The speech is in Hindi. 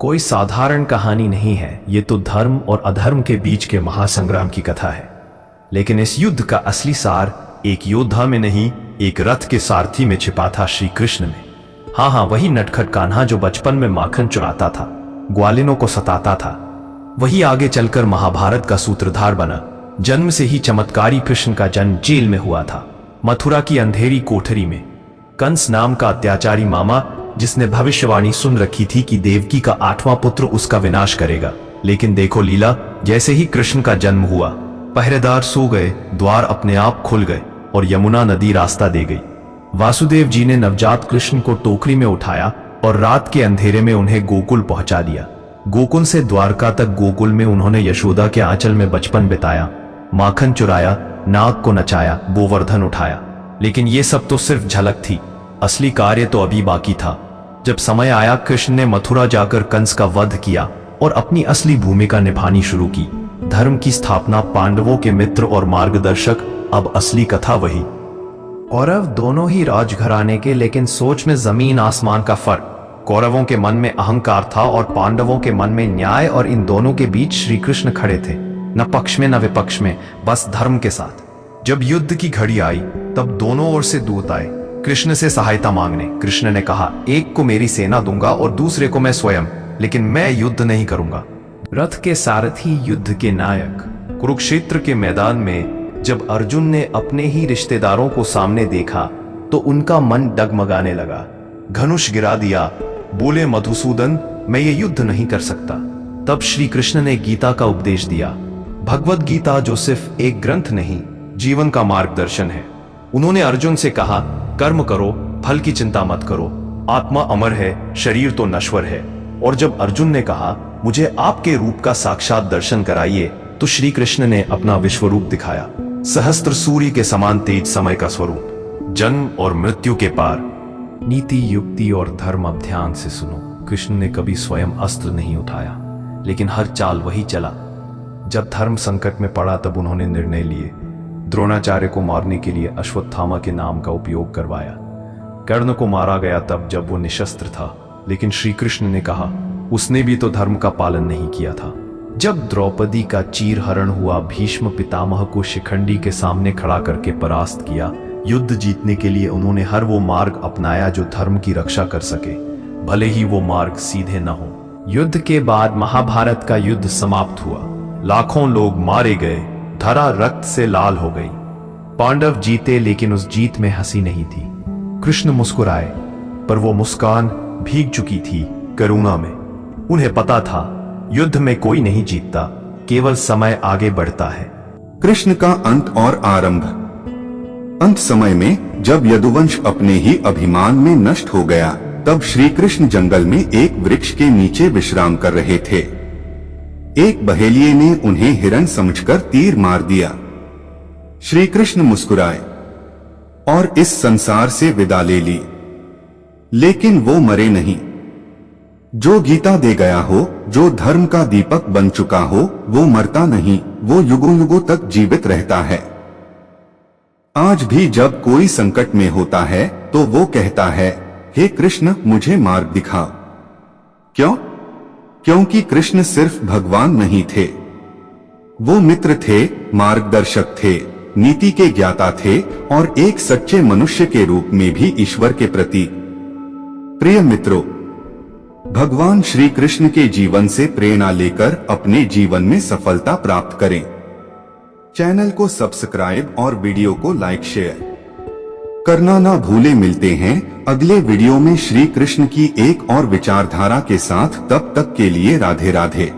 कोई साधारण कहानी नहीं है, ये तो धर्म और अधर्म के बीच के महासंग्राम की कथा है। लेकिन इस युद्ध का असली सार एक योद्धा में नहीं, एक रथ के सारथी में छिपा था, श्री कृष्ण में। हाँ, वही नटखट कान्हा जो बचपन में माखन चुराता था, ग्वालिनों को सताता था। वही आगे चलकर महाभारत का सूत्रधार बना। जन्म से ही चमत्कारी कृष्ण का जन्म जेल में हुआ था, मथुरा की अंधेरी कोठरी में। कंस नाम का अत्याचारी मामा, जिसने भविष्यवाणी सुन रखी थी कि देवकी का 8वां पुत्र उसका विनाश करेगा। लेकिन देखो लीला, जैसे ही कृष्ण का जन्म हुआ, पहरेदार सो गए, द्वार अपने आप खुल गए और यमुना नदी रास्ता दे गई। वासुदेव जी ने नवजात कृष्ण को टोकरी में उठाया और रात के अंधेरे में उन्हें गोकुल पहुंचा दिया। गोकुल से द्वारका तक गोकुल में उन्होंने यशोदा के आंचल में बचपन बिताया, माखन चुराया, नाग को नचाया, गोवर्धन उठाया। लेकिन ये सब तो सिर्फ झलक थी, असली कार्य तो अभी बाकी था। जब समय आया, कृष्ण ने मथुरा जाकर कंस का वध किया और अपनी असली भूमिका निभानी शुरू की। धर्म की स्थापना, पांडवों के मित्र और मार्गदर्शक। अब असली कथा वही। कौरव दोनों ही राजघराने के, लेकिन सोच में जमीन आसमान का फर्क। कौरवों के मन में अहंकार था और पांडवों के मन में न्याय, और इन दोनों के बीच श्री कृष्ण खड़े थे, न पक्ष में न विपक्ष में, बस धर्म के साथ। जब युद्ध की घड़ी आई, तब दोनों ओर से दूत आए कृष्ण से सहायता मांगने। कृष्ण ने कहा, एक को मेरी सेना दूंगा और दूसरे को मैं स्वयं, लेकिन मैं युद्ध नहीं करूंगा। रथ के सारथी, युद्ध के नायक। कुरुक्षेत्र के मैदान में जब अर्जुन ने अपने ही रिश्तेदारों को सामने देखा, तो उनका मन डगमगाने लगा। धनुष गिरा दिया, बोले, मधुसूदन, मैं ये युद्ध नहीं कर सकता। तब श्री कृष्ण ने गीता का उपदेश दिया। भगवद गीता जो सिर्फ एक ग्रंथ नहीं, जीवन का मार्गदर्शन है। उन्होंने अर्जुन से कहा, कर्म करो, फल की चिंता मत करो, आत्मा अमर है, शरीर तो नश्वर है। और जब अर्जुन ने कहा, मुझे आपके रूप का साक्षात दर्शन कराइए, तो श्री कृष्ण ने अपना विश्वरूप दिखाया। सहस्त्र सूर्य के समान तेज समय का स्वरूप, जन्म और मृत्यु के पार। नीति, युक्ति और धर्म अब ध्यान से सुनो। कृष्ण ने कभी स्वयं अस्त्र नहीं उठाया, लेकिन हर चाल वही चला। जब धर्म संकट में पड़ा, तब उन्होंने निर्णय लिए। द्रोणाचार्य को मारने के लिए अश्वत्थामा के नाम का उपयोग करवाया। कर्ण को मारा गया तब जब वो निशस्त्र था, लेकिन श्री कृष्ण ने कहा, उसने भी तो धर्म का पालन नहीं किया था। जब द्रौपदी का चीरहरण हुआ, भीष्म पितामह को शिखंडी के सामने खड़ा करके परास्त किया। युद्ध जीतने के लिए उन्होंने हर वो मार्ग अपनाया जो धर्म की रक्षा कर सके, भले ही वो मार्ग सीधे न हो। युद्ध के बाद महाभारत का युद्ध समाप्त हुआ। लाखों लोग मारे गए, धरा रक्त से लाल हो गई। पांडव जीते, लेकिन उस जीत में हंसी नहीं थी। कृष्ण मुस्कुराए, पर वो मुस्कान भीग चुकी थी करुणा में। उन्हें पता था, युद्ध में कोई नहीं जीतता, केवल समय आगे बढ़ता है। कृष्ण का अंत और आरंभ। अंत समय में जब यदुवंश अपने ही अभिमान में नष्ट हो गया, तब श्री कृष्ण जंगल में एक वृक्ष के नीचे विश्राम कर रहे थे। एक बहेलिये ने उन्हें हिरण समझकर तीर मार दिया। श्री कृष्ण मुस्कुराए और इस संसार से विदा ले ली। लेकिन वो मरे नहीं। जो गीता दे गया हो, जो धर्म का दीपक बन चुका हो, वो मरता नहीं, वो युगों युगों तक जीवित रहता है। आज भी जब कोई संकट में होता है, तो वो कहता है, हे कृष्ण, मुझे मार्ग दिखाओ। क्यों? क्योंकि कृष्ण सिर्फ भगवान नहीं थे, वो मित्र थे, मार्गदर्शक थे, नीति के ज्ञाता थे और एक सच्चे मनुष्य के रूप में भी ईश्वर के प्रति। प्रिय मित्रों, भगवान श्री कृष्ण के जीवन से प्रेरणा लेकर अपने जीवन में सफलता प्राप्त करें। चैनल को सब्सक्राइब और वीडियो को लाइक शेयर करना ना भूले। मिलते हैं अगले वीडियो में श्री कृष्ण की एक और विचारधारा के साथ। तब तक के लिए राधे राधे।